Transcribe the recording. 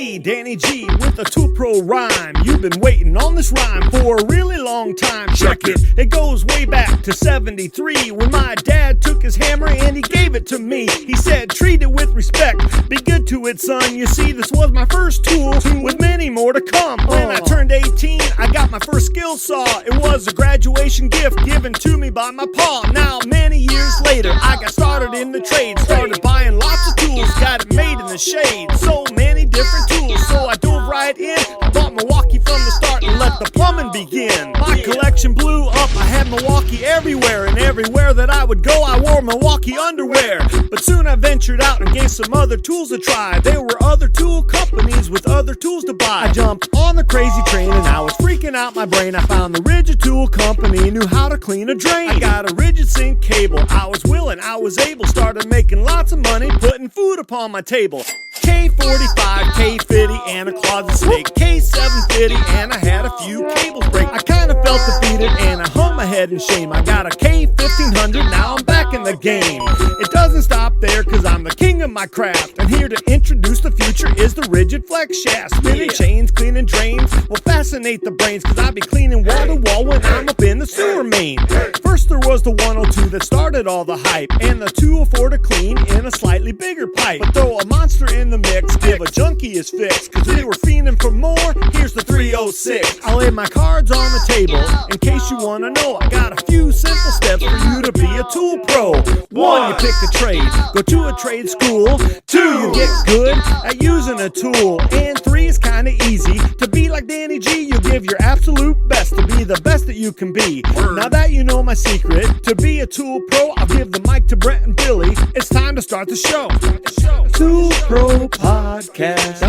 me, Danny G, with a ToolPro rhyme. You've been waiting on this rhyme for a really long time. Check it, it goes way back to 73 when my dad took his hammer and he gave it to me. He said, treat it with respect, be good to it, son. You see, this was my first tool with many more to come. When I turned 18, I got my first skill saw. It was a graduation gift given to me by my pa. Now, many years later, I got started in the trade. Started buying lots of tools, got it made in the shade. So many different tools, so I dove right in. I bought Milwaukee from the start and let the plumbing begin. My collection blew up, I had Milwaukee everywhere. And everywhere that I would go, I wore Milwaukee underwear. But soon I ventured out and gave some other tools a try. There were other tool companies with other tools to buy. I jumped on the crazy train and I was freaking out my brain. I found the Rigid Tool Company, knew how to clean a drain. I got a rigid sink cable, I was willing, I was able. Started making lots of money, putting food upon my table. K45, K50, and a closet snake. K750, and I had a few cables break. I kinda felt defeated and I hung my head in shame. I got a K1500, now I'm back in the game. It doesn't stop there, cause I'm the king of my craft. And here to introduce the future is the rigid flex shaft. Spinning chains, cleaning drains will fascinate the brains, cause I be cleaning wall to wall when I'm up in the sewer main. First there was the 102 that started all the hype, and the 204 to clean in a slightly bigger pipe. But throw a monster in the mix, give a junkie his fix, cause we were fiending for more. Here's the 306. I'll lay my cards on the table in case you wanna know. I got a few simple steps for you to be a tool pro. 1, you pick a trade, go to a trade school. 2, you get good at using a tool. And 3 is kinda easy. To be like Danny G, you give your absolute best to be the best that you can be. Now that you know my secret, to be a tool pro, I'll give the mic to Brett and Billy. It's time to start the show. ToolPro Podcast.